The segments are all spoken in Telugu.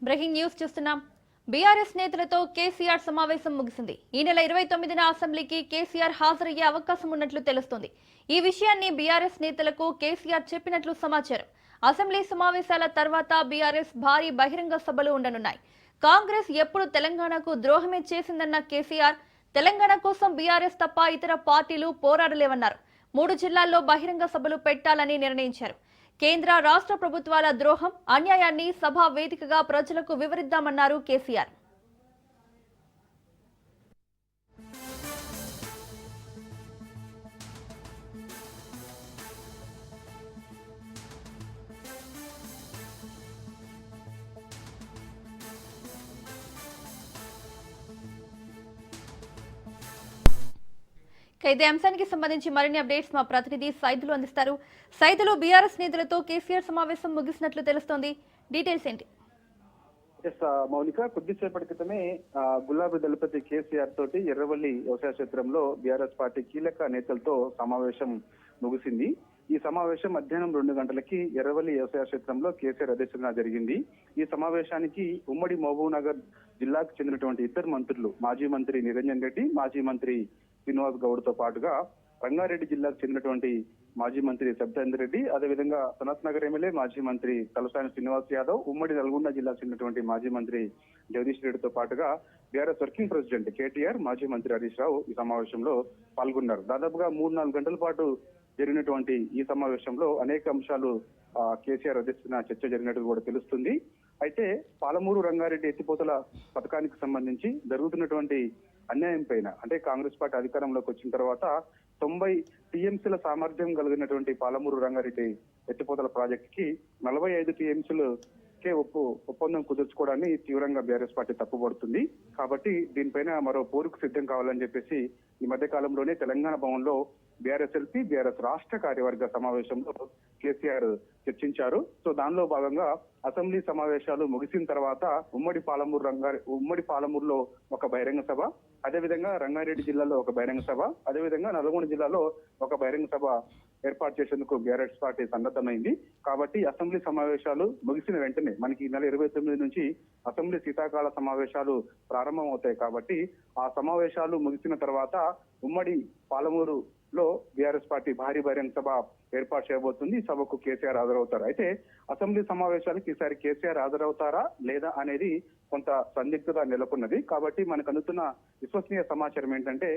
బ్రేకింగ్ న్యూస్ చూస్తున్నాం. బీఆర్ఎస్ నేతలతో కేసీఆర్ సమావేశం ముగిసింది. ఈ నెల 29న అసెంబ్లీకి కేసీఆర్ హాజరయ్యే అవకాశం ఉన్నట్లు తెలుస్తోంది. ఈ విషయాన్ని బీఆర్ఎస్ నేతలకు కేసీఆర్ చెప్పినట్లు సమాచారం. అసెంబ్లీ సమావేశాల తర్వాత బీఆర్ఎస్ భారీ బహిరంగ సభలు ఉండనున్నాయి. కాంగ్రెస్ ఎప్పుడు తెలంగాణకు ద్రోహమే చేసిందన్న కేసీఆర్, తెలంగాణ కోసం బీఆర్ఎస్ తప్ప ఇతర పార్టీలు పోరాడలేవన్నారు. 3 జిల్లాల్లో బహిరంగ సభలు పెట్టాలని నిర్ణయించారు. కేంద్ర రాష్ట్ర ప్రభుత్వాల ద్రోహం, అన్యాయాన్ని సభా వేదికగా ప్రజలకు వివరిద్దామన్నారు కేసీఆర్. ఇదే అంశానికి సంబంధించి మరిన్ని అప్డేట్స్ మా ప్రతినిధి సైదులు అందిస్తారు. సైదులు, బీఆర్ఎస్ నేతలతో కేసీఆర్ సమావేశం ముగిసినట్లు తెలుస్తోంది. డీటెయిల్స్ ఏంటి? మౌలిక, కొద్దిసేపటి క్రితమే గులాబీ దళపతి కేసీఆర్ తోటి ఎర్రవల్లి వ్యవసాయ క్షేత్రంలో బీఆర్ఎస్ పార్టీ కీలక నేతలతో సమావేశం ముగిసింది. ఈ సమావేశం మధ్యాహ్నం 2 గంటలకి ఎర్రవల్లి వ్యవసాయ క్షేత్రంలో కేసీఆర్ అధ్యక్షతన జరిగింది. ఈ సమావేశానికి ఉమ్మడి మహబూబ్ నగర్ జిల్లాకు చెందినటువంటి ఇద్దరు మంత్రులు, మాజీ మంత్రి నిరంజన్ రెడ్డి, మాజీ మంత్రి శ్రీనివాస్ గౌడ్ తో పాటుగా రంగారెడ్డి జిల్లాకు చెందినటువంటి మాజీ మంత్రి సత్యేందర్ రెడ్డి, అదేవిధంగా సనత్ నగర్ ఎమ్మెల్యే మాజీ మంత్రి తలసాని శ్రీనివాస్ యాదవ్, ఉమ్మడి నల్గొండ జిల్లాకు చెందినటువంటి మాజీ మంత్రి జగదీష్ రెడ్డితో పాటుగా బీఆర్ఎస్ వర్కింగ్ ప్రెసిడెంట్ కేటీఆర్, మాజీ మంత్రి హరీష్ రావు ఈ సమావేశంలో పాల్గొన్నారు. దాదాపుగా 3-4 గంటల పాటు జరిగినటువంటి ఈ సమావేశంలో అనేక అంశాలు కేసీఆర్ అధ్యక్షతన చర్చ జరిగినట్టు కూడా తెలుస్తుంది. అయితే పాలమూరు రంగారెడ్డి ఎత్తిపోతల పథకానికి సంబంధించి జరుగుతున్నటువంటి అన్యాయం పైన, అంటే కాంగ్రెస్ పార్టీ అధికారంలోకి వచ్చిన తర్వాత 90 టీఎంసీల సామర్థ్యం కలిగినటువంటి పాలమూరు రంగారెడ్డి ఎత్తిపోతల ప్రాజెక్ట్ కి 45 టీఎంసీలకే ఒప్పందం కుదుర్చుకోవడాన్ని తీవ్రంగా బీఆర్ఎస్ పార్టీ తప్పుపడుతుంది. కాబట్టి దీనిపైన మరో పోరుకు సిద్ధం కావాలని చెప్పేసి ఈ మధ్య కాలంలోనే తెలంగాణ భవన్లో బీఆర్ఎస్ఎల్పీ, బీఆర్ఎస్ రాష్ట్ర కార్యవర్గ సమావేశంలో కేసీఆర్ చర్చించారు. సో దానిలో భాగంగా అసెంబ్లీ సమావేశాలు ముగిసిన తర్వాత ఉమ్మడి పాలమూరులో ఒక బహిరంగ సభ, అదేవిధంగా రంగారెడ్డి జిల్లాలో ఒక బహిరంగ సభ, అదేవిధంగా నల్గొండ జిల్లాలో ఒక బహిరంగ సభ ఏర్పాటు చేసేందుకు బీఆర్ఎస్ పార్టీ సన్నద్ధమైంది. కాబట్టి అసెంబ్లీ సమావేశాలు ముగిసిన వెంటనే మనకి ఈ నెల 29 నుంచి అసెంబ్లీ శీతాకాల సమావేశాలు ప్రారంభం అవుతాయి. కాబట్టి ఆ సమావేశాలు ముగిసిన తర్వాత ఉమ్మడి పాలమూరులో బీఆర్ఎస్ పార్టీ భారీ బహిరంగ సభ ఏర్పాటు చేయబోతుంది. ఈ సభకు కేసీఆర్ హాజరవుతారు. అయితే అసెంబ్లీ సమావేశాలకు ఈసారి కేసీఆర్ హాజరవుతారా లేదా అనేది కొంత సందిగ్ధత నెలకొన్నది. కాబట్టి మనకు అందుతున్న విశ్వసనీయ సమాచారం ఏంటంటే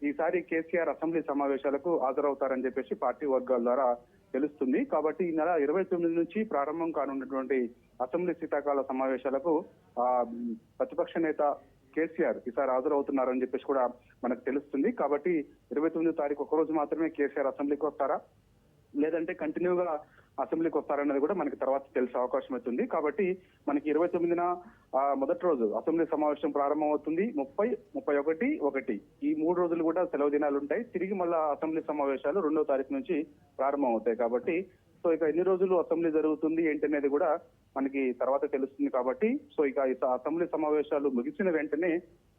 ఈసారి కేసీఆర్ అసెంబ్లీ సమావేశాలకు హాజరవుతారని చెప్పేసి పార్టీ వర్గాల ద్వారా తెలుస్తుంది. కాబట్టి ఈ నెల 29 నుంచి ప్రారంభం కానున్నటువంటి అసెంబ్లీ శీతాకాల సమావేశాలకు ప్రతిపక్ష నేత కేసీఆర్ ఈసారి హాజరవుతున్నారని చెప్పేసి కూడా మనకు తెలుస్తుంది. కాబట్టి 29వ తారీఖు ఒకరోజు మాత్రమే కేసీఆర్ అసెంబ్లీకి వస్తారా, లేదంటే కంటిన్యూగా అసెంబ్లీకి వస్తారన్నది కూడా మనకి తర్వాత తెలిసే అవకాశం అవుతుంది. కాబట్టి మనకి 29న మొదటి రోజు అసెంబ్లీ సమావేశం ప్రారంభం అవుతుంది. 30, 31 ఈ 3 రోజులు కూడా సెలవు దినాలు ఉంటాయి. తిరిగి మళ్ళా అసెంబ్లీ సమావేశాలు 2వ తారీఖు నుంచి ప్రారంభం అవుతాయి. కాబట్టి సో ఇక ఎన్ని రోజులు అసెంబ్లీ జరుగుతుంది ఏంటి అనేది కూడా మనకి తర్వాత తెలుస్తుంది. కాబట్టి సో ఇక అసెంబ్లీ సమావేశాలు ముగిసిన వెంటనే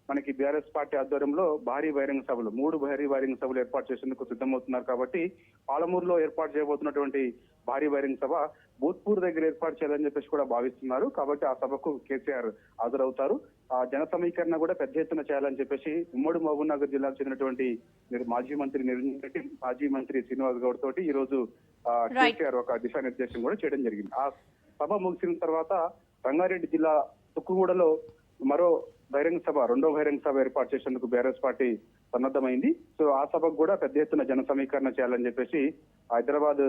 మనకి బీఆర్ఎస్ పార్టీ ఆధ్వర్యంలో భారీ బహిరంగ సభలు 3 భారీ బహిరంగ సభలు ఏర్పాటు చేసేందుకు సిద్ధమవుతున్నారు. కాబట్టి పాలమూరులో ఏర్పాటు చేయబోతున్నటువంటి భారీ బహిరంగ సభ భూత్పూర్ దగ్గర ఏర్పాటు చేయాలని చెప్పేసి కూడా భావిస్తున్నారు. కాబట్టి ఆ సభకు కేసీఆర్ హాజరవుతారు. ఆ జన సమీకరణ కూడా పెద్ద ఎత్తున చేయాలని చెప్పేసి ఉమ్మడి మహబూబ్ నగర్ జిల్లాకు చెందినటువంటి మాజీ మంత్రి నిరంజన్ రెడ్డి, మాజీ మంత్రి శ్రీనివాస్ గౌడ్ తోటి ఈ రోజు కేసీఆర్ ఒక దిశానిర్దేశం కూడా చేయడం జరిగింది. ఆ సభ ముగిసిన తర్వాత రంగారెడ్డి జిల్లా తుక్కుగూడలో మరో బహిరంగ సభ, 2వ బహిరంగ సభ ఏర్పాటు చేసేందుకు బీఆర్ఎస్ పార్టీ సన్నద్ధమైంది. సో ఆ సభకు కూడా పెద్ద ఎత్తున జన సమీకరణ చేయాలని చెప్పేసి హైదరాబాద్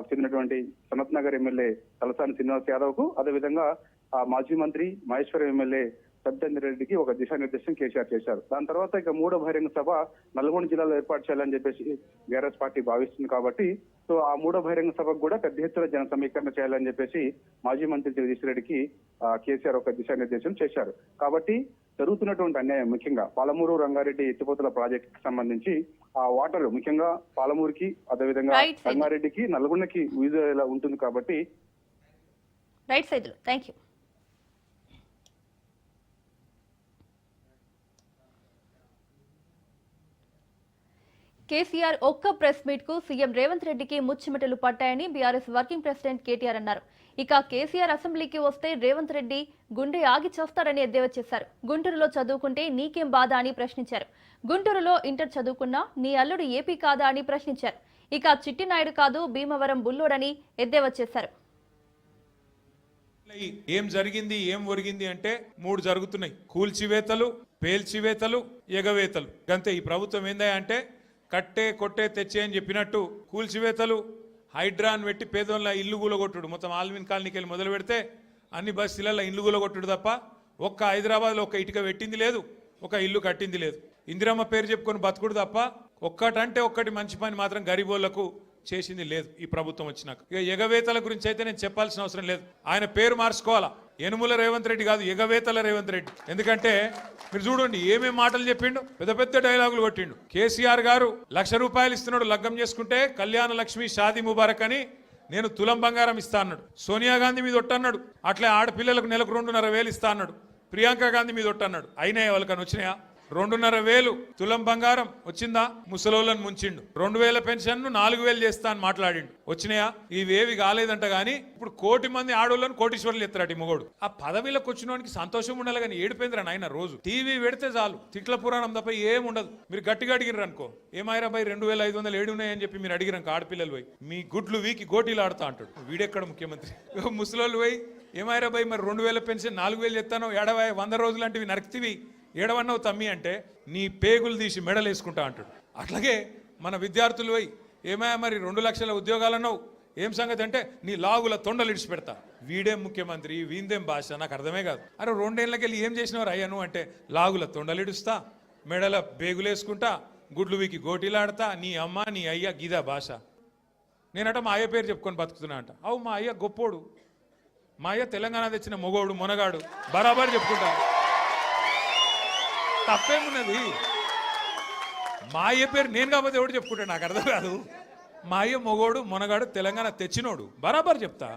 చెందినటువంటి సనత్ నగర్ ఎమ్మెల్యే తలసాని శ్రీనివాస్ యాదవ్ కు, అదేవిధంగా మాజీ మంత్రి మహేశ్వరం ఎమ్మెల్యే సత్యేందర్ రెడ్డికి ఒక దిశానిర్దేశం కేసీఆర్ చేశారు. దాని తర్వాత ఇక 3వ బహిరంగ సభ నల్గొండ జిల్లాలో ఏర్పాటు చేయాలని చెప్పేసి బీఆర్ఎస్ పార్టీ భావిస్తుంది. కాబట్టి సో ఆ 3వ బహిరంగ సభకు కూడా పెద్ద ఎత్తున జన సమీకరణ చేయాలని చెప్పేసి మాజీ మంత్రి జగదీష్ రెడ్డికి కేసీఆర్ ఒక దిశానిర్దేశం చేశారు. కాబట్టి జరుగుతున్నటువంటి అన్యాయం, ముఖ్యంగా పాలమూరు రంగారెడ్డి ఎత్తిపోతల ప్రాజెక్ట్ కి సంబంధించి ఆ వాటర్ ముఖ్యంగా పాలమూరుకి, అదేవిధంగా రంగారెడ్డికి, నల్గొండకి యూజ్ అయ్యేలా ఉంటుంది. కాబట్టి right Saidulu, thank you. KCR ఒక్క ప్రెస్ మీట్ కు సీఎం రేవంత్ రెడ్డికి ముచ్చిమెటలు పట్టాయని బీఆర్ఎస్ వర్కింగ్ ప్రెసిడెంట్ కేటీఆర్ అన్నారు. ఇక కేసీఆర్ అసెంబ్లీకి వస్తే రేవంత్ రెడ్డి గుండె ఆగి చేస్తారని ఎద్దేవా చేశారు. గుంటూరులో చదువుకుంటే నీకేం బాధ అని ప్రశ్నించారు. గుంటూరులో ఇంటర్ చదువుకున్నా నీ అల్లుడు ఏపీ కాదా అని ప్రశ్నించారు. ఇక చిట్టినాయుడు కాదు భీమవరం బుల్లోడని ఎద్దేవా చేశారు. ఏం జరిగింది ఏం ఒరిగింది అంటే 3 జరుగుతున్నాయి. కూల్చివేతలు, పేల్చివేతలు, ఎగవేతలు. అంతే. ఈ ప్రభుత్వం ఏందా అంటే కట్టే కొట్టే తెచ్చే అని చెప్పినట్టు కూల్చివేతలు, హైడ్రాన్ పెట్టి పేదోళ్ళ ఇల్లు కూలగొట్టుడు. మొత్తం ఆల్విన్ కాలనీకి వెళ్ళి మొదలు పెడితే అన్ని బస్తీలలో ఇల్లు కూలగొట్టుడు తప్ప ఒక్క హైదరాబాద్లో ఒక్క ఇటుక పెట్టింది లేదు, ఒక ఇల్లు కట్టింది లేదు. ఇందిరమ్మ పేరు చెప్పుకొని బతుకుడు తప్ప ఒక్కటంటే ఒక్కటి మంచి పని మాత్రం గరీబోళ్లకు చేసింది లేదు ఈ ప్రభుత్వం వచ్చినాక. ఇక ఎగవేతల గురించి అయితే నేను చెప్పాల్సిన అవసరం లేదు. ఆయన పేరు మార్చుకోవాలా. యనుమల రేవంత్ రెడ్డి కాదు, ఎగవేతల రేవంత్ రెడ్డి. ఎందుకంటే మీరు చూడండి ఏమేం మాటలు చెప్పిండు, పెద్ద పెద్ద డైలాగులు కొట్టిండు. కేసీఆర్ గారు ₹1,00,000 ఇస్తున్నాడు లగ్గం చేసుకుంటే, కళ్యాణ లక్ష్మి షాదీ ముబారక్ అని నేను తులం బంగారం ఇస్తా అన్నాడు. సోనియా గాంధీ మీద ఒట్టన్నాడు. అట్లే ఆడపిల్లలకు నెలకు 2,500 ఇస్తా అన్నాడు. ప్రియాంక గాంధీ మీద ఒట్టన్నాడు. అయినాయా వాళ్ళకని వచ్చినాయా? 2,500 తులం బంగారం వచ్చిందా? ముసలోళ్ళని ముంచిండు. 2,000 పెన్షన్ 4,000 చేస్తా అని మాట్లాడిండు. వచ్చినాయా? ఇవేవి కాలేదంట. గానీ ఇప్పుడు 1,00,000 మంది ఆడోళ్ళని కోటీశ్వర్లు ఎత్తారట ఈ మొగోడు. ఆ పదవిలోకి వచ్చినోనికి సంతోషం ఉండాలి కానీ ఏడిపోయిందిరా నాయన. రోజు టీవీ పెడితే చాలు తిట్ల పురాణం తప్ప ఏముండదు. మీరు గట్టిగా అడిగిర్రు అనుకో, ఏమాయిరా భయ్ 2,500 ఏడు ఉన్నాయని చెప్పి మీరు అడిగిరంక ఆడపిల్లలు పోయి మీ గుడ్లు వీకి గోటీలు ఆడుతా అంటాడు. వీడెక్కడ ముఖ్యమంత్రి? ముసలోళ్ళు పోయి ఏమాయిరా భయ్ మరి 2,000 పెన్షన్ 4,000 ఎత్తానో 100 రోజులు అంటే నరక్తివి ఏడవన్నావు తమ్మి అంటే నీ పేగులు తీసి మెడలు వేసుకుంటా అంటాడు. అట్లాగే మన విద్యార్థులు పోయి ఏమయ్యా మరి 2 లక్షల ఉద్యోగాలన్నావు ఏం సంగతి అంటే నీ లాగుల తొండలు ఇడిచి పెడతా. వీడేం ముఖ్యమంత్రి, వీందేం భాష, నాకు అర్థమే కాదు. అరే 2 ఏళ్ళకి వెళ్ళి ఏం చేసినవారు అయ్యాను అంటే లాగుల తొండలు ఇడుస్తా, మెడల బేగులేసుకుంటా, గుడ్లు వీకి గోటీలాడతా, నీ అమ్మ నీ అయ్య గీదా భాష. నేనట మా అయ్య పేరు చెప్పుకొని బతుకుతున్నా అంట. అవు మా అయ్య గొప్పోడు, మా అయ్య తెలంగాణ తెచ్చిన మొగోడు మొనగాడు బరాబర్ చెప్పుకుంటా. తప్పేమున్నది? మా అయ్య పేరు నేను కాకపోతే ఎవడు చెప్పుకుంటాడు? నాకు అర్థం కాదు. మా అయ్య మొగోడు మొనగాడు తెలంగాణ తెచ్చినోడు బరాబర్ చెప్తా.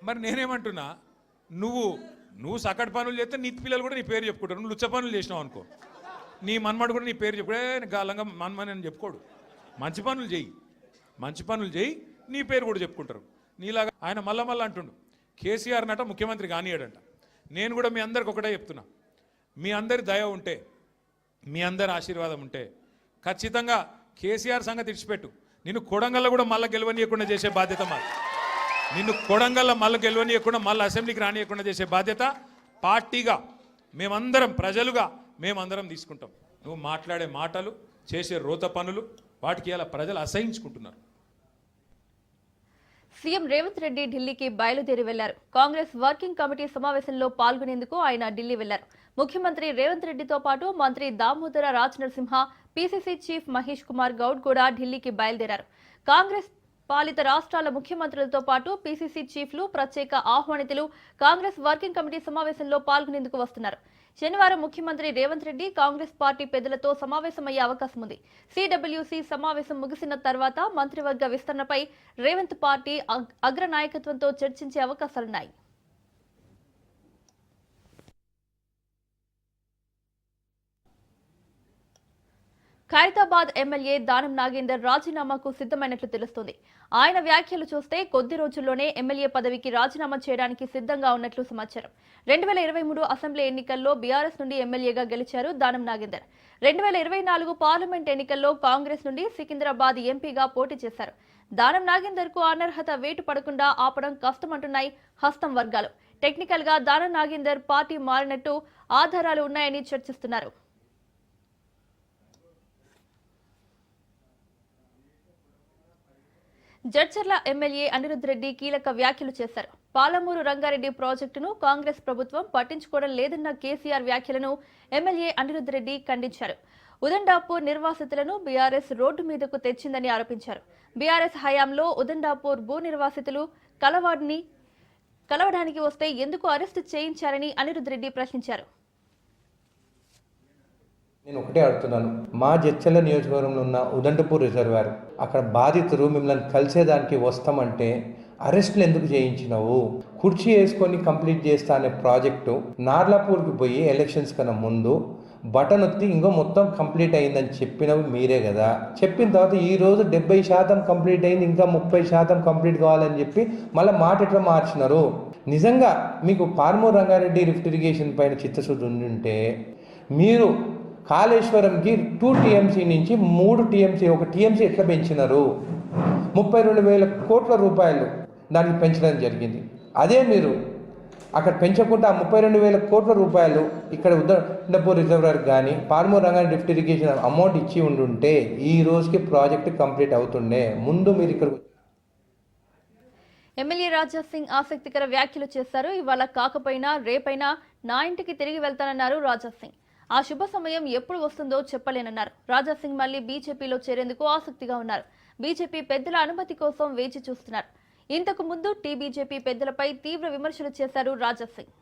మరి నేనేమంటున్నా, నువ్వు సకటి పనులు చేస్తే నీ పిల్లలు కూడా నీ పేరు చెప్పుకుంటారు. నువ్వు లుచ్చ పనులు చేసినావు అనుకో, నీ మన్మడు కూడా నీ పేరు చెప్పుడే గాలంగా మన్మని అని చెప్పుకోడు. మంచి పనులు చేయి నీ పేరు కూడా చెప్పుకుంటారు. నీలాగా ఆయన మళ్ళా అంటుండు కేసీఆర్ నట ముఖ్యమంత్రి కానియాడంట. నేను కూడా మీ అందరికి ఒకటే చెప్తున్నా, మీ అందరి దయ ఉంటే, మీ అందరి ఆశీర్వాదం ఉంటే ఖచ్చితంగా కేసీఆర్ సంగతి ఇడిచిపెట్టు. నిన్ను కొడంగల్లో కూడా మళ్ళీ గెలవనీయకుండా చేసే బాధ్యత మాది. నిన్ను కొడంగల్లో మళ్ళీ గెలవనీయకుండా మళ్ళీ అసెంబ్లీకి రానియకుండా చేసే బాధ్యత పార్టీగా మేమందరం, ప్రజలుగా మేమందరం తీసుకుంటాం. నువ్వు మాట్లాడే మాటలు, చేసే రోత పనులు, వాటికి ఇలా ప్రజలు అసహించుకుంటున్నారు. సీఎం రేవంత్ రెడ్డి ఢిల్లీకి బయలుదేరి వెళ్లారు. కాంగ్రెస్ వర్కింగ్ కమిటీ సమావేశంలో పాల్గొనేందుకు ఆయన ఢిల్లీ వెళ్లారు. ముఖ్యమంత్రి రేవంత్ రెడ్డితో పాటు మంత్రి దామోదర రాజనరసింహ, పీసీసీ చీఫ్ మహేష్ కుమార్ గౌడ్ కూడా ఢిల్లీకి బయలుదేరారు. కాంగ్రెస్ పాలిత రాష్ట్రాల ముఖ్యమంత్రులతో పాటు పీసీసీ చీఫ్లు, ప్రత్యేక ఆహ్వానితులు కాంగ్రెస్ వర్కింగ్ కమిటీ సమావేశంలో పాల్గొనేందుకు వస్తున్నారు. శనివారం ముఖ్యమంత్రి రేవంత్ రెడ్డి కాంగ్రెస్ పార్టీ పెద్దలతో సమావేశమయ్యే అవకాశం ఉంది. సిడబ్ల్యూసీ సమావేశం ముగిసిన తర్వాత మంత్రివర్గ విస్తరణపై రేవంత్ పార్టీ అగ్ర నాయకత్వంతో చర్చించే అవకాశాలున్నాయి. ఖైరతాబాద్ ఎమ్మెల్యే దానం నాగేందర్ రాజీనామాకు సిద్ధమైనట్లు తెలుస్తోంది. ఆయన వ్యాఖ్యలు చూస్తే కొద్ది రోజుల్లోనే ఎమ్మెల్యే పదవికి రాజీనామా చేయడానికి సిద్ధంగా ఉన్నట్లు సమాచారం. 2023 అసెంబ్లీ ఎన్నికల్లో బీఆర్ఎస్ నుండి ఎమ్మెల్యేగా గెలిచారు దానం నాగేందర్. 2024 పార్లమెంట్ ఎన్నికల్లో కాంగ్రెస్ నుండి సికింద్రాబాద్ ఎంపీగా పోటీ చేశారు. దానం నాగేందర్ కు అనర్హత వేటు పడకుండా ఆపడం కష్టమంటున్నాయి హస్తం వర్గాలు. టెక్నికల్ గా దానం నాగేందర్ పార్టీ మారినట్టు ఆధారాలు ఉన్నాయని చర్చిస్తున్నారు. జడ్చర్ల ఎమ్మెల్యే అనిరుద్ రెడ్డి కీలక వ్యాఖ్యలు చేశారు. పాలమూరు రంగారెడ్డి ప్రాజెక్టును కాంగ్రెస్ ప్రభుత్వం పట్టించుకోవడం లేదన్న కేసీఆర్ వ్యాఖ్యలను ఎమ్మెల్యే అనిరుద్ రెడ్డి ఖండించారు. ఉదండాపూర్ నిర్వాసితులను బీఆర్ఎస్ రోడ్డు మీదకు తెచ్చిందని ఆరోపించారు. బీఆర్ఎస్ హయాంలో ఉదండాపూర్ భూ నిర్వాసితులు కలవడానికి వస్తే ఎందుకు అరెస్టు చేయించారని అనిరుద్ రెడ్డి ప్రశ్నించారు. నేను ఒకటే అడుగుతున్నాను, మా జడ్చర్ల నియోజకవర్గంలో ఉన్న ఉదండపూర్ రిజర్వాయర్ అక్కడ బాధితులు మిమ్మల్ని కలిసేదానికి వస్తామంటే అరెస్టులు ఎందుకు చేయించినావు? కుర్చీ వేసుకొని కంప్లీట్ చేస్తా అనే ప్రాజెక్టు నార్లాపూర్కి పోయి ఎలక్షన్స్ కన్నా ముందు బటన్ ఒత్తి ఇంకో మొత్తం కంప్లీట్ అయిందని చెప్పినవి మీరే కదా. చెప్పిన తర్వాత ఈరోజు 70% కంప్లీట్ అయింది, ఇంకా 30% కంప్లీట్ కావాలని చెప్పి మళ్ళీ మాట ఎట్లా మార్చినారు? నిజంగా మీకు పార్మూర్ రంగారెడ్డి లిఫ్ట్ ఇరిగేషన్ పైన చిత్తశుద్ధి ఉంటే మీరు కాళేశ్వరంకి 2 టీఎంసీ నుంచి 3 టీఎంసీ, 1 టీఎంసీ ఎట్లా పెంచినారు? 32,000 కోట్ల రూపాయలు దానికి పెంచడం జరిగింది. అదే మీరు అక్కడ పెంచకుండా 32,000 కోట్ల రూపాయలు ఇక్కడ ఉదండపూర్ రిజర్వాయర్ కానీ పార్మూర్ రంగారెడ్డి లిఫ్ట్ ఇరిగేషన్ అమౌంట్ ఇచ్చి ఉండుంటే ఈ రోజుకి ప్రాజెక్ట్ కంప్లీట్ అవుతుండే. ముందు మీరు ఇక్కడ ఎమ్మెల్యే రాజా సింగ్ ఆసక్తికర వ్యాఖ్యలు చేశారు. ఇవాళ కాకపోయినా రేపైనా నా ఇంటికి తిరిగి వెళ్తానన్నారు రాజా సింగ్. ఆ శుభ సమయం ఎప్పుడు వస్తుందో చెప్పలేనన్నారు. రాజా సింగ్ మళ్లీ బీజేపీలో చేరేందుకు ఆసక్తిగా ఉన్నారు. బీజేపీ పెద్దల అనుమతి కోసం వేచి చూస్తున్నారు. ఇంతకు ముందు టీబీజేపీ పెద్దలపై తీవ్ర విమర్శలు చేశారు రాజా సింగ్.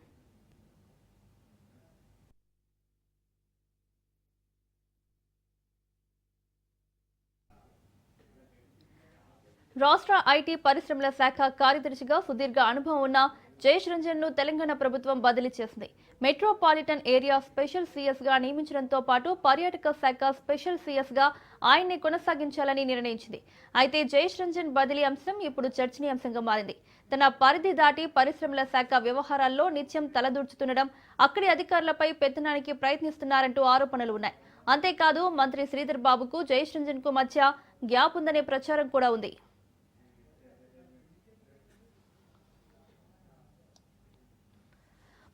రాష్ట్ర ఐటీ పరిశ్రమల శాఖ కార్యదర్శిగా సుదీర్ఘ అనుభవం ఉన్న జయేష్ రంజన్ ను తెలంగాణ ప్రభుత్వం బదిలీ చేసింది. మెట్రోపాలిటన్ ఏరియా స్పెషల్ సీఎస్ గా నియమించడంతో పాటు పర్యాటక శాఖ స్పెషల్ సీఎస్ గా ఆయన్ని కొనసాగించాలని నిర్ణయించింది. అయితే జయేష్ రంజన్ బదిలీ అంశం ఇప్పుడు చర్చనీయాంశంగా మారింది. తన పరిధి దాటి పరిశ్రమల శాఖ వ్యవహారాల్లో నిత్యం తలదూర్చుతుండడం, అక్కడి అధికారులపై పెత్తనానికి ప్రయత్నిస్తున్నారంటూ ఆరోపణలు ఉన్నాయి. అంతేకాదు మంత్రి శ్రీధర్ బాబుకు జయేష్ రంజన్ కు మధ్య గ్యాప్ ఉందనే ప్రచారం కూడా ఉంది.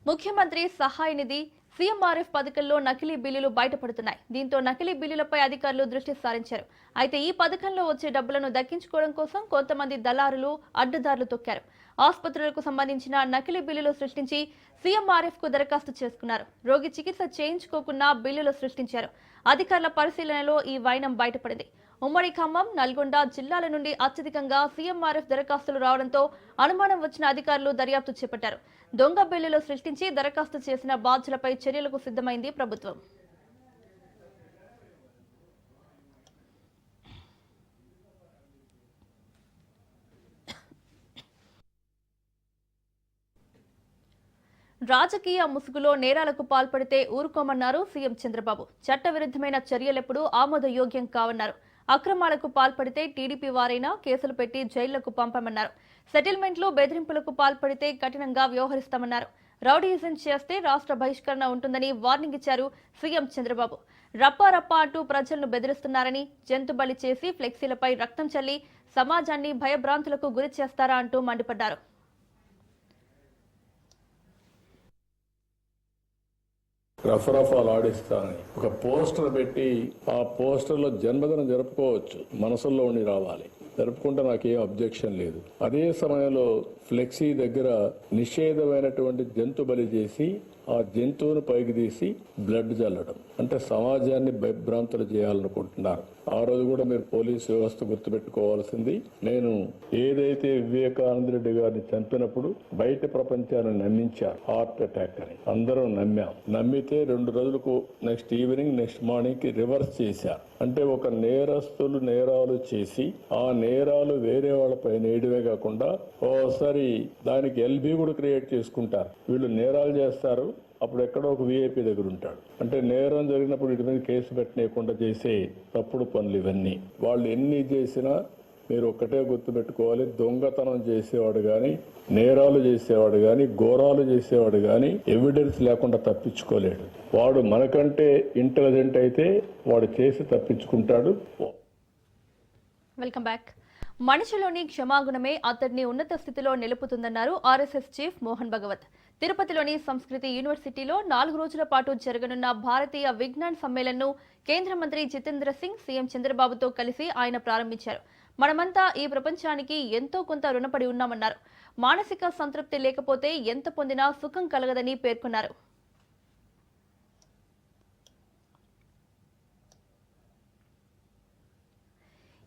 ముఖ్యమంత్రి సహాయ నిధి సీఎంఆర్ఎఫ్ పథకంలో నకిలీ బిల్లులు బయటపడుతున్నాయి. దీంతో నకిలీ బిల్లులపై అధికారులు దృష్టి సారించారు. అయితే ఈ పథకంలో వచ్చే డబ్బులను దక్కించుకోవడం కోసం కొంతమంది దళారులు అడ్డదారులు తొక్కారు. ఆసుపత్రులకు సంబంధించిన నకిలీ బిల్లులు సృష్టించి సీఎంఆర్ఎఫ్ కు దరఖాస్తు చేసుకున్నారు. రోగి చికిత్స చేయించుకోకుండా బిల్లులు సృష్టించారు. అధికారుల పరిశీలనలో ఈ వైనం బయటపడింది. ఉమ్మడి ఖమ్మం, నల్గొండ జిల్లాల నుండి అత్యధికంగా సీఎంఆర్ఎఫ్ దరఖాస్తులు రావడంతో అనుమానం వచ్చిన అధికారులు దర్యాప్తు చేపట్టారు. దొంగ బిల్లులు సృష్టించి దరఖాస్తు చేసిన బాధ్యులపై చర్యలకు సిద్ధమైంది ప్రభుత్వం. రాజకీయ ముసుగులో నేరాలకు పాల్పడితే ఊరుకోమన్నారు సీఎం చంద్రబాబు. చట్టవిరుద్ధమైన చర్యలెప్పుడూ ఆమోదయోగ్యం కావన్నారు. అక్రమాలకు పాల్పడితే టీడీపీ వారైనా కేసులు పెట్టి జైళ్లకు పంపమన్నారు. సెటిల్మెంట్లు, బెదిరింపులకు పాల్పడితే కఠినంగా వ్యవహరిస్తామన్నారు. రౌడీయిజం చేస్తే రాష్ట్ర బహిష్కరణ ఉంటుందని వార్నింగ్ ఇచ్చారు సీఎం చంద్రబాబు. రప్పా రప్పా అంటూ ప్రజలను బెదిరిస్తున్నారని, జంతు బలి చేసి ఫ్లెక్సీలపై రక్తం చల్లి సమాజాన్ని భయభ్రాంతులకు గురి చేస్తారా అంటూ మండిపడ్డారు. రఫరఫాలు ఆడిస్తానని ఒక పోస్టర్ పెట్టి ఆ పోస్టర్లో జన్మదినం జరుపుకోవచ్చు, మనసుల్లో ఉండి రావాలి, జరుపుకుంటే నాకేం అబ్జెక్షన్ లేదు. అదే సమయంలో ఫ్లెక్సీ దగ్గర నిషేధమైనటువంటి జంతు బలి చేసి ఆ జంతువును పైకి తీసి బ్లడ్ చల్లడం అంటే సమాజాన్ని భయభ్రాంతులు చేయాలనుకుంటున్నారు. ఆ రోజు కూడా మీరు పోలీసు వ్యవస్థ గుర్తుపెట్టుకోవాల్సింది, నేను ఏదైతే వివేకానంద రెడ్డి గారిని చంపినప్పుడు బయట ప్రపంచాన్ని నమ్మించారు హార్ట్ అటాక్ అని, అందరం నమ్మాం. నమ్మితే 2 రోజులకు నెక్స్ట్ ఈవినింగ్ నెక్స్ట్ మార్నింగ్ కి రివర్స్ చేశారు. అంటే ఒక నేరస్తులు నేరాలు చేసి ఆ నేరాలు వేరే వాళ్ళపై నేయడమే కాకుండా ఓసారి దానికి ఎల్బీ కూడా క్రియేట్ చేసుకుంటారు. వీళ్ళు నేరాలు చేస్తారు, అప్పుడు ఎక్కడో ఒక వీఐపీ దగ్గర ఉంటాడు. అంటే నేరం జరిగినప్పుడు వీటి మీద కేసు పెట్టనీయకుండా చేసే తప్పుడు పనులు ఇవన్నీ. వాళ్ళు ఎన్ని చేసినా మీరు ఒక్కటే గుర్తుపెట్టుకోవాలి, దొంగతనం చేసేవాడు కానీ, నేరాలు చేసేవాడు కానీ, ఘోరాలు చేసేవాడు కానీ ఎవిడెన్స్ లేకుండా తప్పించుకోలేడు. వాడు మనకంటే ఇంటెలిజెంట్ అయితే వాడు చేసి తప్పించుకుంటాడు. Welcome back. మనిషిలోని క్షమాగుణమే అతడిని ఉన్నత స్థితిలో నిలుపుతుందన్నారు ఆర్ఎస్ఎస్ చీఫ్ మోహన్ భగవత్. తిరుపతిలోని సంస్కృతి యూనివర్సిటీలో 4 రోజుల పాటు జరగనున్న భారతీయ విజ్ఞాన్ సమ్మేళన్ను కేంద్ర మంత్రి జితేంద్ర సింగ్, సీఎం చంద్రబాబుతో కలిసి ఆయన ప్రారంభించారు. మనమంతా ఈ ప్రపంచానికి ఎంతో కొంత రుణపడి ఉన్నామన్నారు. మానసిక సంతృప్తి లేకపోతే ఎంత పొందినా సుఖం కలగదని పేర్కొన్నారు.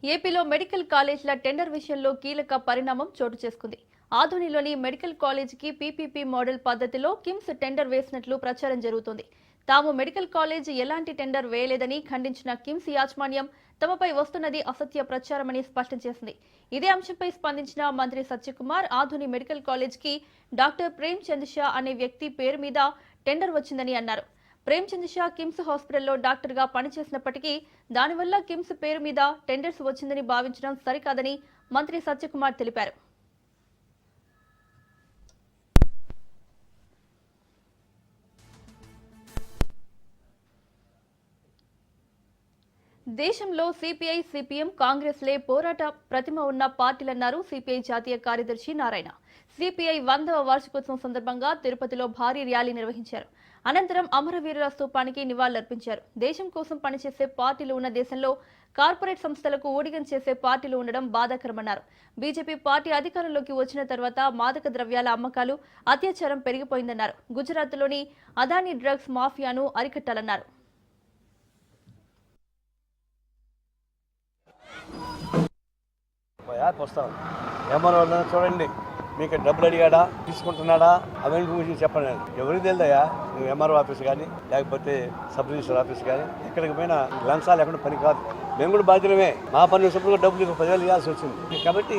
ఏపీలో మెడికల్ కాలేజీల టెండర్ విషయంలో కీలక పరిణామం చోటు చేసుకుంది. ఆధునిలోని మెడికల్ కాలేజీకి పీపీపీ మోడల్ పద్ధతిలో కిమ్స్ టెండర్ వేసినట్లు ప్రచారం జరుగుతోంది. తాము మెడికల్ కాలేజ్ ఎలాంటి టెండర్ వేయలేదని ఖండించిన కిమ్స్ యాజమాన్యం తమపై వస్తున్నది అసత్య ప్రచారమని స్పష్టం చేసింది. ఇదే అంశంపై స్పందించిన మంత్రి సత్యకుమార్, ఆధుని మెడికల్ కాలేజ్కి డాక్టర్ ప్రేమ్ చంద్ షా అనే వ్యక్తి పేరు మీద టెండర్ వచ్చిందని అన్నారు. ప్రేమ్చంద్ షా కిమ్స్ హాస్పిటల్లో డాక్టర్గా పనిచేసినప్పటికీ దానివల్ల కిమ్స్ పేరు మీద టెండర్స్ వచ్చిందని భావించడం సరికాదని మంత్రి సత్యకుమార్ తెలిపారు. దేశంలో సిపిఐ, సిపిఎం, కాంగ్రెస్లే పోరాట ప్రతిమ ఉన్న పార్టీలన్నారు సిపిఐ జాతీయ కార్యదర్శి నారాయణ. సిపిఐ 100వ వార్షికోత్సవం సందర్భంగా తిరుపతిలో భారీ ర్యాలీ నిర్వహించారు. అనంతరం అమరవీరుల స్తూపానికి నివాళులర్పించారు. దేశం కోసం పనిచేసే పార్టీలు ఉన్న దేశంలో కార్పొరేట్ సంస్థలకు ఊడిగం చేసే పార్టీలు ఉండడం బాధాకరమన్నారు. బీజేపీ పార్టీ అధికారంలోకి వచ్చిన తర్వాత మాదక ద్రవ్యాల అమ్మకాలు, అత్యాచారం పెరిగిపోయిందన్నారు. గుజరాత్లోని అదానీ డ్రగ్స్ మాఫియాను అరికట్టాలన్నారు. వస్తాం ఏమన్నా చూడండి, మీకు డబ్బులు అడిగాడా, తీసుకుంటున్నాడా, అవన్నీ గురించి చెప్పండి. ఎవరికి తెలుదయ్యా? నువ్వు ఎంఆర్ఓ ఆఫీస్ కానీ లేకపోతే సబ్ రిజిస్టర్ ఆఫీస్ కానీ ఎక్కడికి పోయినా లంచాలు లేకుండా పని కాదు. మేము కూడా బాధ్యులమే. మా పని వచ్చినప్పుడు డబ్బులు 10,000 ఇవ్వాల్సి వచ్చింది. కాబట్టి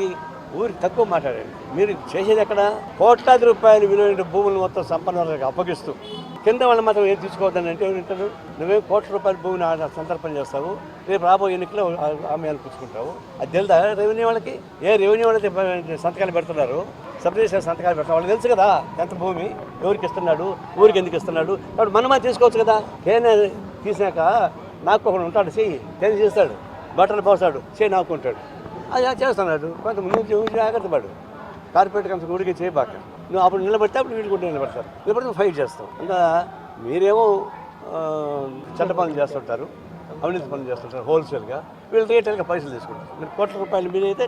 ఊరికి తక్కువ మాట్లాడండి. మీరు చేసేది ఎక్కడ? కోట్లాది రూపాయలు విలువైన భూములు మొత్తం సంపన్నులకు అప్పగిస్తూ కింద వాళ్ళు మాత్రం ఏం తీసుకోవద్దని అంటే ఏమింటారు? నువ్వేం కోట్ల రూపాయల భూమిని సంతర్పణ చేస్తావు, రేపు రాబోయే ఎన్నికలో ఆమె అనిపించుకుంటావు. అది తెలుదా రెవెన్యూ వాళ్ళకి? ఏ రెవెన్యూ వాళ్ళకి సంతకాలు పెడుతున్నారు, సబ్ రిజిస్టర్ సంతకాలు పెడతారు. వాళ్ళకి తెలుసు కదా ఎంత భూమి ఎవరికి ఇస్తున్నాడు, ఊరికి ఎందుకు ఇస్తున్నాడు. కాబట్టి మనమే తీసుకోవచ్చు కదా. తేనె తీసినాక నాకు ఒకడు ఉంటాడు, చెయ్యి తేనె చేస్తాడు, బట్టలు పోస్తాడు, చెయ్యి నాకుంటాడు. అది చేస్తున్నాడు. కొంతమంది జాగ్రత్త పడు. కార్పొరేట్ కంపెనీ ఊరికి చేయబాక. నువ్వు అప్పుడు నిలబడితే అప్పుడు వీళ్ళు కూడా నిలబడతారు. నిలబడితే ఫైట్ చేస్తావు. ఇంకా మీరేమో చట్ట పనులు చేస్తుంటారు, అవినీతి పనులు చేస్తుంటారు హోల్సేల్గా. వీళ్ళు రీటైల్గా పైసలు తీసుకుంటారు. మీరు కోట్ల రూపాయలు మీద అయితే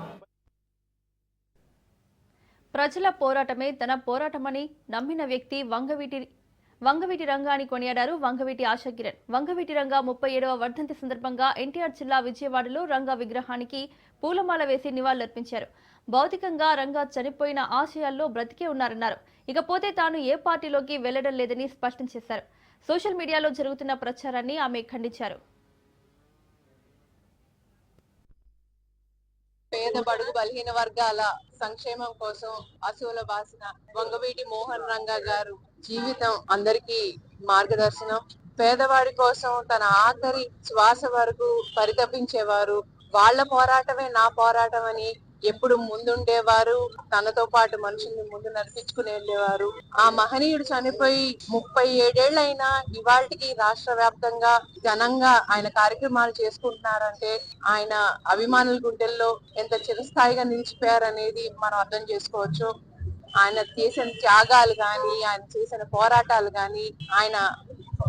ప్రజల పోరాటమే తన పోరాటమని నమ్మిన వ్యక్తి వంగవీటి రంగా అని కొనియాడారు వంగవీటి ఆశాకిరణ్. వంగవీటి రంగా 37వ వర్ధంతి సందర్భంగా ఎన్టీఆర్ జిల్లా విజయవాడలో రంగా విగ్రహానికి పూలమాల వేసి నివాళులర్పించారు. భౌతికంగా రంగా చనిపోయిన ఆశయాల్లో బ్రతికే ఉన్నారన్నారు. ఇకపోతే తాను ఏ పార్టీలోకి వెళ్లడం లేదని స్పష్టం చేశారు. సోషల్ మీడియాలో జరుగుతున్న ప్రచారాన్ని ఆమె ఖండించారు. పేద బడుగు బలహీన వర్గాల సంక్షేమం కోసం అసువుల బాసిన వంగవీటి మోహన్ రంగా గారు జీవితం అందరికీ మార్గదర్శనం. పేదవాడి కోసం తన ఆఖరి శ్వాస వరకు పరితపించేవారు. వాళ్ళ పోరాటమే నా పోరాటం అని ఎప్పుడు ముందుండేవారు. తనతో పాటు మనుషుల్ని ముందు నడిపించుకుని వెళ్ళేవారు. ఆ మహనీయుడు చనిపోయి 37 ఏళ్లైనా ఇవాళకి రాష్ట్ర వ్యాప్తంగా ఘనంగా ఆయన కార్యక్రమాలు చేసుకుంటున్నారంటే ఆయన అభిమానుల గుండెల్లో ఎంత చిరస్థాయిగా నిలిచిపోయారనేది మనం అర్థం చేసుకోవచ్చు. ఆయన చేసిన త్యాగాలు గాని, ఆయన చేసిన పోరాటాలు గాని, ఆయన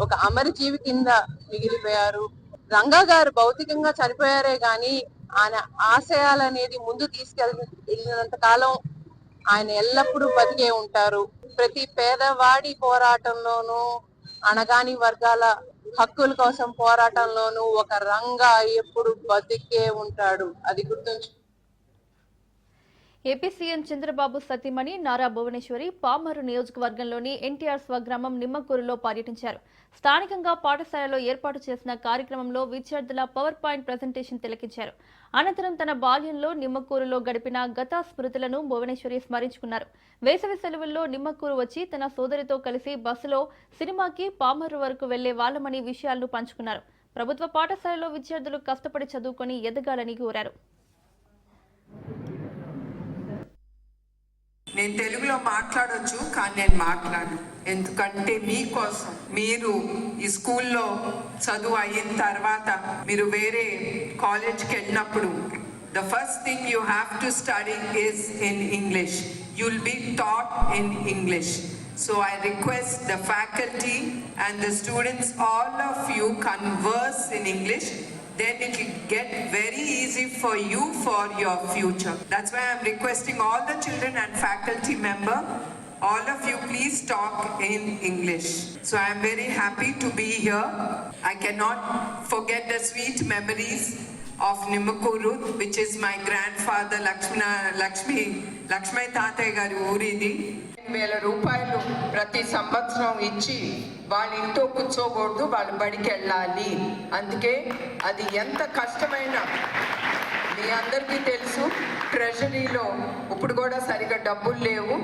ఒక అమరజీవి కింద మిగిలిపోయారు. రంగా గారు భౌతికంగా చనిపోయారే గాని ఆయన ఆశయాలు అనేది ముందు తీసుకెళ్ళినంత కాలం ఆయన ఎల్లప్పుడూ బతికే ఉంటారు. ప్రతి పేదవాడి పోరాటంలోనూ, అణగాని వర్గాల హక్కుల కోసం పోరాటంలోనూ ఒక రంగా ఎప్పుడు బతికే ఉంటాడు. అది గుర్తుంచు. ఏపీ సీఎం చంద్రబాబు సతీమణి నారా భువనేశ్వరి పామరు నియోజకవర్గంలోని ఎన్టీఆర్ స్వగ్రామం నిమ్మకూరులో పర్యటించారు. స్థానికంగా పాఠశాలలో ఏర్పాటు చేసిన కార్యక్రమంలో విద్యార్థుల పవర్ పాయింట్ ప్రెజెంటేషన్ తిలకించారు. అనంతరం తన బాల్యంలో నిమ్మకూరులో గడిపిన గత స్మృతులను భువనేశ్వరి స్మరించుకున్నారు. వేసవి సెలవుల్లో నిమ్మకూరు వచ్చి తన సోదరితో కలిసి బస్సులో సినిమాకి పామరు వరకు వెళ్లే వాళ్లమని విషయాలను పంచుకున్నారు. ప్రభుత్వ పాఠశాలలో విద్యార్థులు కష్టపడి చదువుకొని ఎదగాలని కోరారు. నేను తెలుగులో మాట్లాడొచ్చు, కానీ నేను మాట్లాడను. ఎందుకంటే మీకోసం, మీరు ఈ స్కూల్లో చదువు అయిన తర్వాత మీరు వేరే కాలేజ్కి వెళ్ళినప్పుడు the first thing you have to study is in English. You'll be taught in English. So I request the faculty and the students, all of you converse in English. Then it will get very easy for you for your future. That's why I'm requesting all the children and faculty member, all of you please talk in English. So I'm very happy to be here. I cannot forget the sweet memories of Nimmakuru, which is my grandfather Lakshmi Tataya garu ఊరిది. 1,000 రూపాయలు ప్రతి సంవత్సరం ఇచ్చి వాళ్ళ ఇంట్లో కూర్చోకూడదు, వాళ్ళు బడికి వెళ్ళాలి. అందుకే అది ఎంత కష్టమైన మీ అందరికీ తెలుసు. ట్రెజరీలో ఇప్పుడు కూడా సరిగా డబ్బులు లేవు,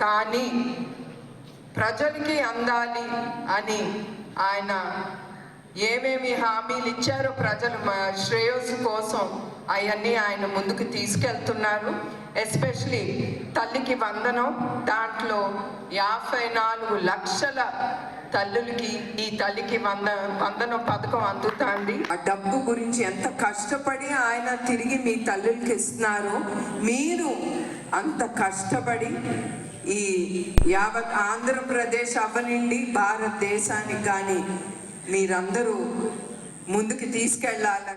కానీ ప్రజలకి అందాలి అని ఆయన ఏమేమి హామీలు ఇచ్చారో ప్రజలు శ్రేయస్సు కోసం అవన్నీ ఆయన ముందుకు తీసుకెళ్తున్నారు. ఎస్పెషలీ తల్లికి వందనం, దాంట్లో 54 లక్షల తల్లులకి ఈ తల్లికి వందనం పథకం అందుతుంది. ఆ డబ్బు గురించి ఎంత కష్టపడి ఆయన తిరిగి మీ తల్లులకి ఇస్తున్నారు. మీరు అంత కష్టపడి ఈ యావత్ ఆంధ్రప్రదేశ్ అవ్వనండి, భారతదేశానికి కానీ మీరందరూ ముందుకు తీసుకెళ్లాలి.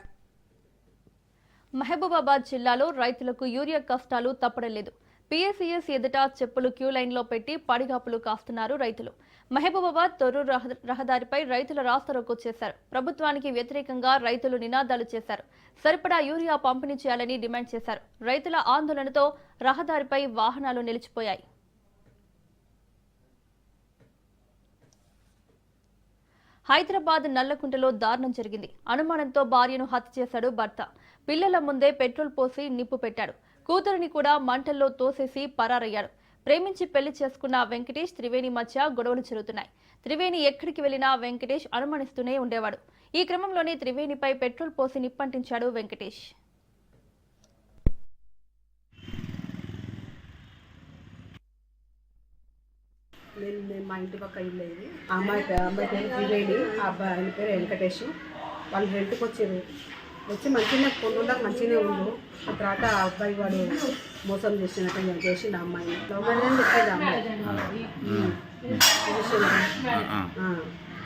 మహబూబాబాద్ జిల్లాలో రైతులకు యూరియా కష్టాలు తప్పడం లేదు. పీఎస్ఈఎస్ ఎదుట చెప్పులు క్యూ లైన్లో పెట్టి పడిగాపులు కాస్తున్నారు రైతులు. మహబూబాబాద్ తొర్రూరు రహదారిపై రైతుల రాస్తారోకో చేశారు. ప్రభుత్వానికి వ్యతిరేకంగా రైతులు నినాదాలు చేశారు. సరిపడా యూరియా పంపిణీ చేయాలని డిమాండ్ చేశారు. రైతుల ఆందోళనతో రహదారిపై వాహనాలు నిలిచిపోయాయి. హైదరాబాద్ నల్లకుంటలో దారుణం జరిగింది. అనుమానంతో భార్యను హత్య చేశాడు భర్త. పిల్లల ముందే పెట్రోల్ పోసి నిప్పు పెట్టాడు. కూతురిని కూడా మంటల్లో తోసేసి పరారయ్యాడు. ప్రేమించి పెళ్లి చేసుకున్న వెంకటేష్, త్రివేణి మధ్య గొడవలు జరుగుతున్నాయి. త్రివేణి ఎక్కడికి వెళ్లినా వెంకటేష్ అనుమానిస్తూనే ఉండేవాడు. ఈ క్రమంలోనే త్రివేణిపై పెట్రోల్ పోసి నిప్పంటించాడు వెంకటేష్. నేను మా ఇంటి పక్క ఇల్లు ఇది. అమ్మాయి పేరు త్రివేణి, ఆ అబ్బాయి ఆయన పేరు వెంకటేష్. వాళ్ళు రెంట్కి వచ్చి మంచిగా కొన్ని రోజులకు మంచిగానే ఉండు. ఆ తర్వాత ఆ అబ్బాయి వాడు మోసం చేసినట్టు చేసిండు. అమ్మాయిని లవ్ మ్యారేజ్ అని చెప్పేది అమ్మాయి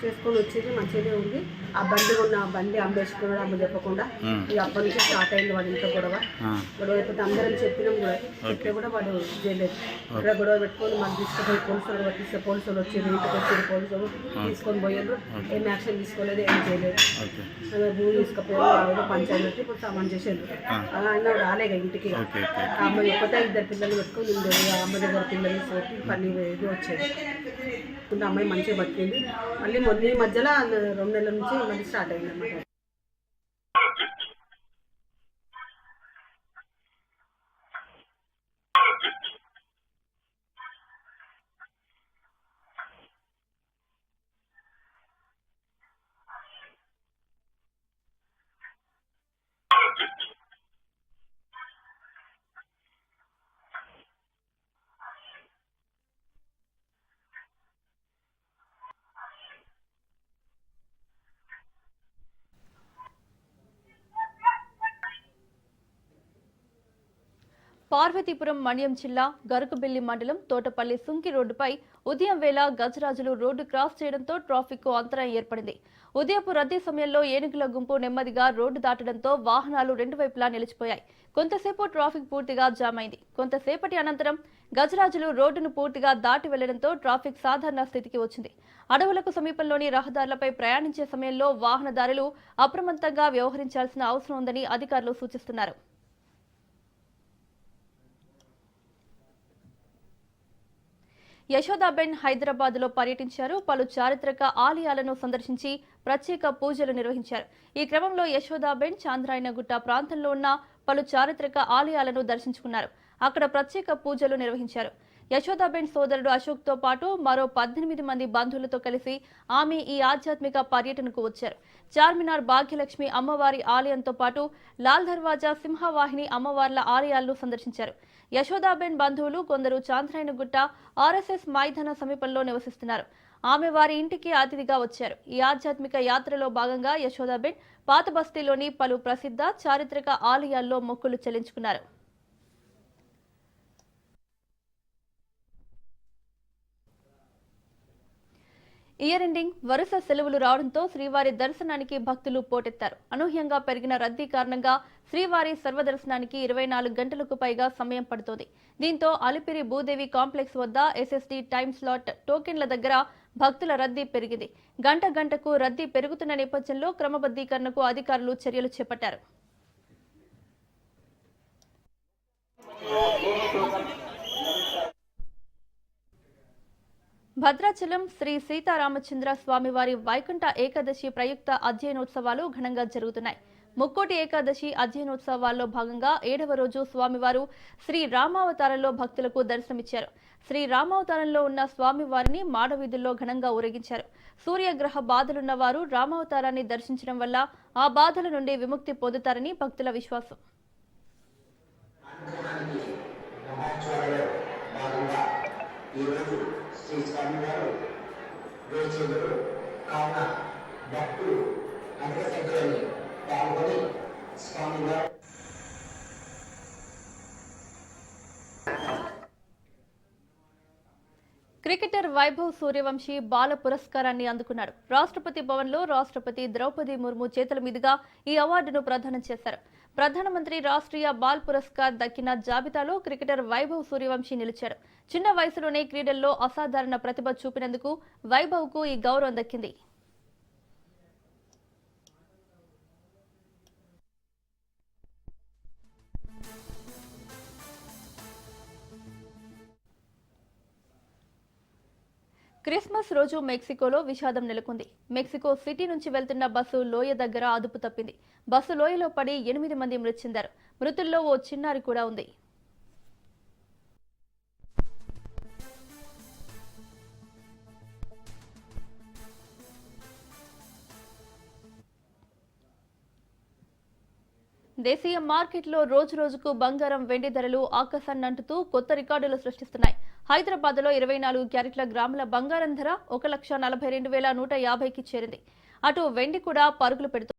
చేసుకొని వచ్చేది మంచిగానే ఉంది. ఆ బండి అమ్మేసుకున్నాడు. అమ్మ చెప్పకుండా ఇక అప్పటి నుంచి స్టార్ట్ అయింది వాడు ఇంట్లో గొడవ అయిపోతే అందరం చెప్పినాం కూడా. చెప్తే కూడా వాడు చేయలేదు. ఇక్కడ గొడవ పెట్టుకొని మనం తీసుకుపోయి పోలీసులు పట్టిస్తే పోలీసులు వచ్చారు, ఇంటికి వచ్చారు. పోలీసులు తీసుకొని పోయారు. ఏం యాక్షన్ తీసుకోలేదు, ఏం చేయలేదు. భూమి తీసుకుపోయారు, పంచాయతీ ఇప్పుడు సామాన్ చేసేది. ఆయన రాలేక ఇంటికి. ఆ అమ్మ ఎప్పుడైతే 2 పిల్లలు పెట్టుకొని ఉండేది. ఆ అమ్మ దగ్గర పిల్లల్ని సోకి పని ఇది వచ్చేది. ఇప్పుడు అమ్మాయి మంచిగా బతికింది. మళ్ళీ మొన్న ఈ మధ్యలో 2 నెలల నుంచి మళ్ళీ స్టార్ట్ అయింది అన్నమాట. పార్వతీపురం మన్యం జిల్లా గరుకబిల్లి మండలం తోటపల్లి సుంకి రోడ్డుపై ఉదయం వేళ గజరాజులు రోడ్డు క్రాస్ చేయడంతో ట్రాఫిక్ కు అంతరాయం ఏర్పడింది. ఉదయపు రద్దీ సమయంలో ఏనుగుల గుంపు నెమ్మదిగా రోడ్డు దాటడంతో వాహనాలు 2 వైపులా నిలిచిపోయాయి. కొంతసేపు ట్రాఫిక్ పూర్తిగా జామ్ అయింది. కొంతసేపటి అనంతరం గజరాజులు రోడ్డును పూర్తిగా దాటి వెళ్లడంతో ట్రాఫిక్ సాధారణ స్థితికి వచ్చింది. అడవులకు సమీపంలోని రహదారులపై ప్రయాణించే సమయంలో వాహనదారులు అప్రమత్తంగా వ్యవహరించాల్సిన అవసరం ఉందని అధికారులు సూచిస్తున్నారు. యశోదాబెన్ హైదరాబాద్ లో పర్యటించారు. పలు చారిత్రక ఆలయాలను సందర్శించి ప్రత్యేక పూజలు నిర్వహించారు. ఈ క్రమంలో యశోదాబెన్ చాంద్రాయనగుట్ట ప్రాంతంలో ఉన్న పలు చారిత్రక ఆలయాలను దర్శించుకున్నారు. అక్కడ ప్రత్యేక పూజలు నిర్వహించారు. యశోదాబెన్ సోదరుడు అశోక్ తో పాటు మరో 18 మంది బంధువులతో కలిసి ఆమె ఈ ఆధ్యాత్మిక పర్యటనకు వచ్చారు. చార్మినార్ భాగ్యలక్ష్మి అమ్మవారి ఆలయంతో పాటు లాల్ దర్వాజా, సింహవాహిని అమ్మవార్ల ఆలయాలను సందర్శించారు. యశోదాబెన్ బంధువులు కొందరు చాంద్రాయనగుట్ట ఆర్ఎస్ఎస్ మైదాన సమీపంలో నివసిస్తున్నారు. ఆమె వారి ఇంటికి అతిథిగా వచ్చారు. ఈ ఆధ్యాత్మిక యాత్రలో భాగంగా యశోదాబెన్ పాత బస్తీలోని పలు ప్రసిద్ధ చారిత్రక ఆలయాల్లో మొక్కులు చెల్లించుకున్నారు. ఇయర్ ఎండింగ్ వరుస సెలవులు రావడంతో శ్రీవారి దర్శనానికి భక్తులు పోటెత్తారు. అనూహ్యంగా పెరిగిన రద్దీ కారణంగా శ్రీవారి సర్వదర్శనానికి 24 గంటలకు పైగా సమయం పడుతోంది. దీంతో అలిపిరి భూదేవి కాంప్లెక్స్ వద్ద ఎస్ఎస్టీ టైమ్ స్లాట్ టోకెన్ల దగ్గర భక్తుల రద్దీ పెరిగింది. గంటకు రద్దీ పెరుగుతున్న నేపథ్యంలో క్రమబద్ధీకరణకు అధికారులు చర్యలు చేపట్టారు. భద్రాచలం శ్రీ సీతారామచంద్ర స్వామివారి వైకుంఠ ఏకాదశి ప్రయుక్త అధ్యయనోత్సవాలు ఘనంగా జరుగుతున్నాయి. ముక్కోటి ఏకాదశి అధ్యయనోత్సవాల్లో భాగంగా 7వ రోజు స్వామివారు శ్రీ రామావతారంలో భక్తులకు దర్శనమిచ్చారు. శ్రీ రామావతారంలో ఉన్న స్వామివారిని మాడవీధుల్లో ఘనంగా ఊరేగించారు. సూర్యగ్రహ బాధలున్న వారు రామావతారాన్ని దర్శించడం వల్ల ఆ బాధల నుండి విముక్తి పొందుతారని భక్తుల విశ్వాసం. క్రికెటర్ వైభవ్ సూర్యవంశీ బాల పురస్కారాన్ని అందుకున్నాడు. రాష్ట్రపతి భవన్లో రాష్ట్రపతి ద్రౌపది ముర్ము చేతుల మీదుగా ఈ అవార్డును ప్రదానం చేశారు. ప్రధానమంత్రి రాష్ట్రీయ బాల్ పురస్కార్ దక్కిన జాబితాలో క్రికెటర్ వైభవ్ సూర్యవంశీ నిలిచాడు. చిన్న వయసులోనే క్రీడల్లో అసాధారణ ప్రతిభ చూపినందుకు వైభవ్కు ఈ గౌరవం దక్కింది. క్రిస్మస్ రోజు మెక్సికోలో విషాదం నెలకొంది. మెక్సికో సిటీ నుంచి వెళ్తున్న బస్సు లోయ దగ్గర అదుపు తప్పింది. బస్సు లోయలో పడి 8 మంది మృతి చెందారు. మృతుల్లో ఓ చిన్నారి కూడా ఉంది. దేశీయ మార్కెట్లో రోజు రోజుకు బంగారం, వెండి ధరలు ఆకాశాన్ని అంటుతూ కొత్త రికార్డులు సృష్టిస్తున్నాయి. హైదరాబాద్ లో 24 క్యారెట్ల గ్రాముల బంగారం ధర 1,42,150కి చేరింది. అటు వెండి కూడా పరుగులు పెడుతుంది.